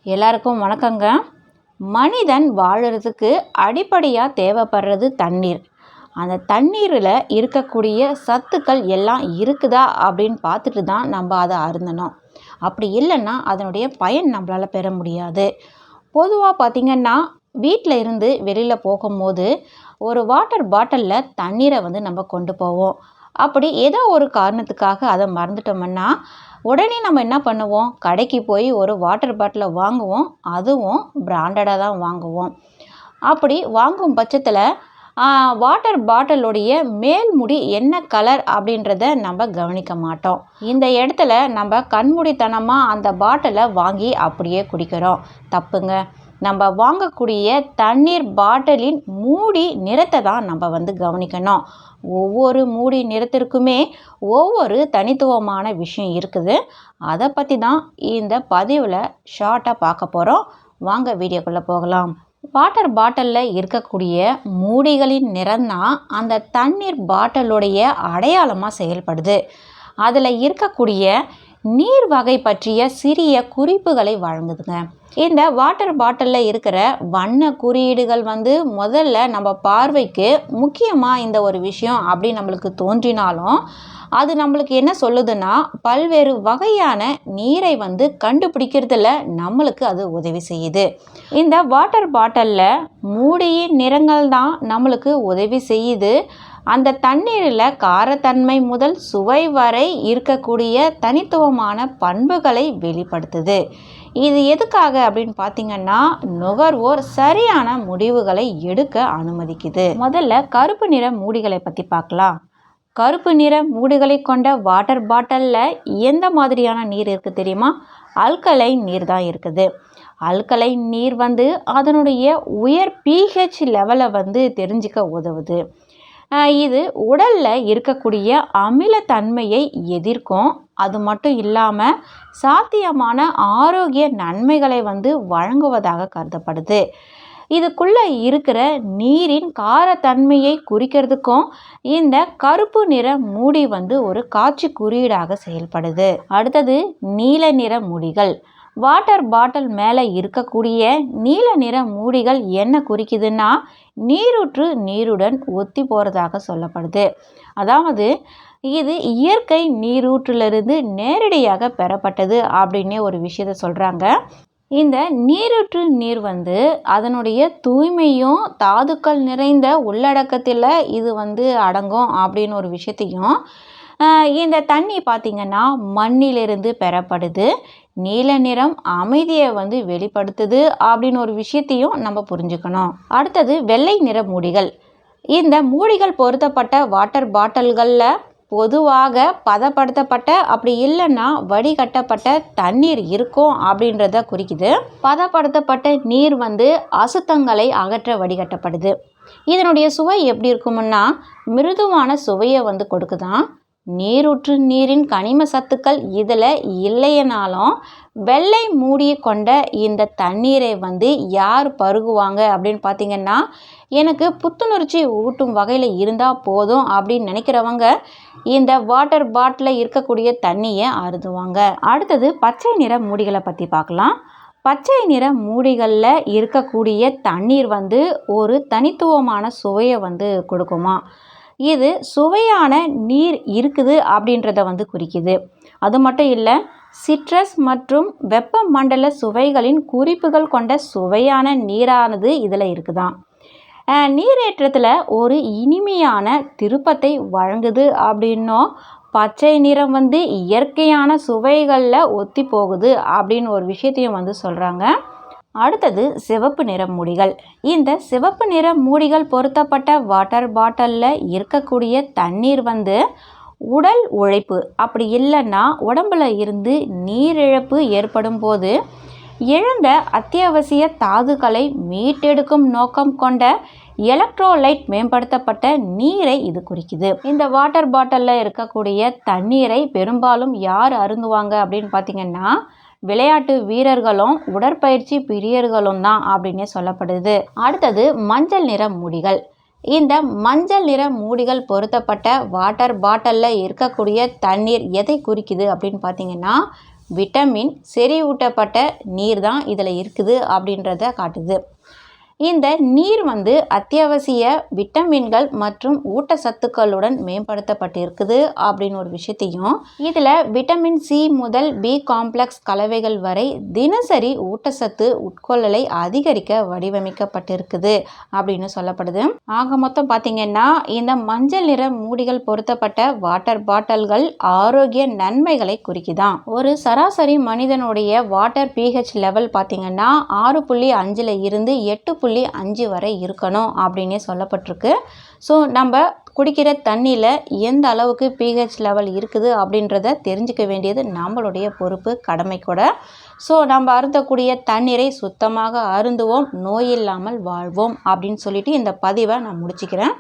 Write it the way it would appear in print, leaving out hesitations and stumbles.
எல்லாருக்கும் வணக்கங்க. மனிதன் வாழறதுக்கு அடிப்படையாக தேவைப்படுறது தண்ணீர். அந்த தண்ணீரில் இருக்கக்கூடிய சத்துக்கள் எல்லாம் இருக்குதா அப்படின்னு பார்த்துட்டு தான் நம்ம அதை அருந்தணும். அப்படி இல்லைன்னா அதனுடைய பயன் நம்மளால் பெற முடியாது. பொதுவாக பார்த்திங்கன்னா வீட்டில் இருந்து வெளியில் போகும்போது ஒரு வாட்டர் பாட்டிலில் தண்ணீரை நம்ம கொண்டு போவோம். அப்படி ஏதோ ஒரு காரணத்துக்காக அதை மறந்துட்டோம்னா உடனே நம்ம என்ன பண்ணுவோம், கடைக்கு போய் ஒரு வாட்டர் பாட்டிலை வாங்குவோம். அதுவும் பிராண்டடாக தான் வாங்குவோம். அப்படி வாங்கும் பட்சத்தில் வாட்டர் பாட்டிலுடைய மேல் முடி என்ன கலர் அப்படின்றத நம்ம கவனிக்க மாட்டோம். இந்த இடத்துல நம்ம கண்மூடித்தனமாக அந்த பாட்டிலை வாங்கி அப்படியே குடிக்கிறோம். தப்புங்க. நம்ம வாங்கக்கூடிய தண்ணீர் பாட்டிலின் மூடி நிறத்தை தான் நம்ம கவனிக்கணும். ஒவ்வொரு மூடி நிறத்திற்குமே ஒவ்வொரு தனித்துவமான விஷயம் இருக்குது. அதை பற்றி தான் இந்த பதிவில் ஷார்ட்டாக பார்க்க போகிறோம். வாங்க வீடியோக்குள்ளே போகலாம். வாட்டர் பாட்டிலில் இருக்கக்கூடிய மூடிகளின் நிறம்தான் அந்த தண்ணீர் பாட்டிலுடைய அடையாளமாக செயல்படுது. அதில் இருக்கக்கூடிய நீர் வகை பற்றிய சிறிய குறிப்புகளை வழங்குதுங்க. இந்த வாட்டர் பாட்டிலில் இருக்கிற வண்ண குறியீடுகள் முதல்ல நம்ம பார்வைக்கு முக்கியமாக இந்த ஒரு விஷயம் அப்படி நம்மளுக்கு தோன்றினாலும் அது நம்மளுக்கு என்ன சொல்லுதுன்னா பல்வேறு வகையான நீரை கண்டுபிடிக்கிறதுல நம்மளுக்கு அது உதவி செய்யுது. இந்த வாட்டர் பாட்டிலில் மூடியின் நிறங்கள் தான் நம்மளுக்கு உதவி செய்யுது. அந்த தண்ணீரில் காரத்தன்மை முதல் சுவை வரை இருக்கக்கூடிய தனித்துவமான பண்புகளை வெளிப்படுத்துது. இது எதுக்காக அப்படின்னு பார்த்தீங்கன்னா நுகர்வோர் சரியான முடிவுகளை எடுக்க அனுமதிக்குது. முதல்ல கருப்பு நிற மூடிகளை பற்றி பார்க்கலாம். கருப்பு நிற மூடிகளை கொண்ட வாட்டர் பாட்டிலில் எந்த மாதிரியான நீர் இருக்குது தெரியுமா? அல்கலைன் நீர் தான் இருக்குது. அல்கலைன் நீர் அதனுடைய உயர் pH லெவலை தெரிஞ்சுக்க உதவுது. இது உடலில் இருக்கக்கூடிய அமிலத்தன்மையை எதிர்க்கும். அது மட்டும் இல்லாமல் சாத்தியமான ஆரோக்கிய நன்மைகளை வழங்குவதாக கருதப்படுது. இதுக்குள்ளே இருக்கிற நீரின் காரத்தன்மையை குறிக்கிறதுக்கும் இந்த கருப்பு நிற மூடி ஒரு காட்சி குறியீடாக செயல்படுது. அடுத்தது நீல நிற மூடிகள். வாட்டர் பாட்டில் மேலே இருக்கக்கூடிய நீல நிற மூடிகள் என்ன குறிக்குதுன்னா நீரூற்று நீருடன் ஒத்தி போகிறதாக சொல்லப்படுது. அதாவது இது இயற்கை நீரூற்றிலிருந்து நேரடியாக பெறப்பட்டது அப்படின்னே ஒரு விஷயத்த சொல்கிறாங்க. இந்த நீரூற்று நீர் அதனுடைய தூய்மையும் தாதுக்கள் நிறைந்த உள்ளடக்கத்தில் இது அடங்கும் அப்படின்னு ஒரு விஷயத்தையும், இந்த தண்ணி பார்த்திங்கன்னா மண்ணிலிருந்து பெறப்படுது. நீல நிறம் அமைதியை வெளிப்படுத்துது அப்படின்னு ஒரு விஷயத்தையும் நம்ம புரிஞ்சுக்கணும். அடுத்தது வெள்ளை நிற மூடிகள். இந்த மூடிகள் பொருத்தப்பட்ட வாட்டர் பாட்டில்களில் பொதுவாக பதப்படுத்தப்பட்ட அப்படி இல்லைன்னா வடிகட்டப்பட்ட தண்ணீர் இருக்கும் அப்படின்றத குறிக்குது. பதப்படுத்தப்பட்ட நீர் அசுத்தங்களை அகற்ற வடிகட்டப்படுது. இதனுடைய சுவை எப்படி இருக்குமுன்னா மிருதுவான சுவையை கொடுக்குதான். நீரூற்று நீரின் கனிம சத்துக்கள் இதில் இல்லைனாலும் வெள்ளை மூடியை கொண்ட இந்த தண்ணீரை யார் பருகுவாங்க அப்படின்னு பார்த்திங்கன்னா எனக்கு புத்துணர்ச்சி ஊட்டும் வகையில் இருந்தால் போதும் அப்படின்னு நினைக்கிறவங்க இந்த வாட்டர் பாட்டிலில் இருக்கக்கூடிய தண்ணியை அருந்துவாங்க. அடுத்தது பச்சை நிற மூடிகளை பற்றி பார்க்கலாம். பச்சை நிற மூடிகளில் இருக்கக்கூடிய தண்ணீர் ஒரு தனித்துவமான சுவையை கொடுக்குமா. இது சுவையான நீர் இருக்குது அப்படின்றத குறிக்குது. அது மட்டும் இல்லை, சிட்ரஸ் மற்றும் வெப்பமண்டல சுவைகளின் குறிப்புகள் கொண்ட சுவையான நீரானது இதில் இருக்குதான். நீரேற்றத்தில் ஒரு இனிமையான திருப்பத்தை வழங்குது அப்படின்னும் பச்சை நிறம் இயற்கையான சுவைகளில் ஒத்தி போகுது அப்படின்னு ஒரு விஷயத்தையும் சொல்கிறாங்க. அடுத்தது சிவப்பு நிற மூடிகள். இந்த சிவப்பு நிற மூடிகள் பொருத்தப்பட்ட வாட்டர் பாட்டிலில் இருக்கக்கூடிய தண்ணீர் உடல் உழைப்பு அப்படி இல்லைன்னா உடம்புல இருந்து நீரிழப்பு ஏற்படும் போது எழுந்த அத்தியாவசிய தாதுக்களை மீட்டெடுக்கும் நோக்கம் கொண்ட எலக்ட்ரோலைட் மேம்படுத்தப்பட்ட நீரை இது குறிக்குது. இந்த வாட்டர் பாட்டிலில் இருக்கக்கூடிய தண்ணீரை பெரும்பாலும் யார் அருந்துவாங்க அப்படின்னு பார்த்திங்கன்னா விளையாட்டு வீரர்களும் உடற்பயிற்சி பிரியர்களும் தான் அப்படின்னே சொல்லப்படுது. அடுத்தது மஞ்சள் நிற மூடிகள். இந்த மஞ்சள் நிற மூடிகள் பொருத்தப்பட்ட வாட்டர் பாட்டிலில் இருக்கக்கூடிய தண்ணீர் எதை குறிக்குது அப்படின்னு பார்த்தீங்கன்னா விட்டமின், செறிவூட்டப்பட்ட நீர் தான் இதில் இருக்குது அப்படின்றத காட்டுது. இந்த நீர் அத்தியாவசிய விட்டமின்கள் மற்றும் ஊட்டச்சத்துக்களுடன் மேம்படுத்தப்பட்டிருக்குது அப்படின்னு ஒரு விஷயத்தையும், இதில் விட்டமின் சி முதல் பி காம்ப்ளெக்ஸ் கலவைகள் வரை தினசரி ஊட்டச்சத்து உட்கொள்ளலை அதிகரிக்க வடிவமைக்கப்பட்டிருக்குது அப்படின்னு சொல்லப்படுது. ஆக மொத்தம் பார்த்திங்கன்னா இந்த மஞ்சள் நிற மூடிகள் பொருத்தப்பட்ட வாட்டர் பாட்டில்கள் ஆரோக்கிய நன்மைகளை குறிக்குதான். ஒரு சராசரி மனிதனுடைய வாட்டர் pH லெவல் பார்த்திங்கன்னா 6.5 இருந்து 8.5 வரை இருக்கணும் அப்படின்னே சொல்லப்பட்டிருக்கு. ஸோ நம்ம குடிக்கிற தண்ணியில் எந்த அளவுக்கு pH லெவல் இருக்குது அப்படின்றத தெரிஞ்சுக்க வேண்டியது நம்மளுடைய பொறுப்பு, கடமை கூட. ஸோ நம்ம அருந்தக்கூடிய தண்ணீரை சுத்தமாக அருந்துவோம், நோயில்லாமல் வாழ்வோம் அப்படின்னு சொல்லிட்டு இந்த பதிவை நான் முடிச்சுக்கிறேன்.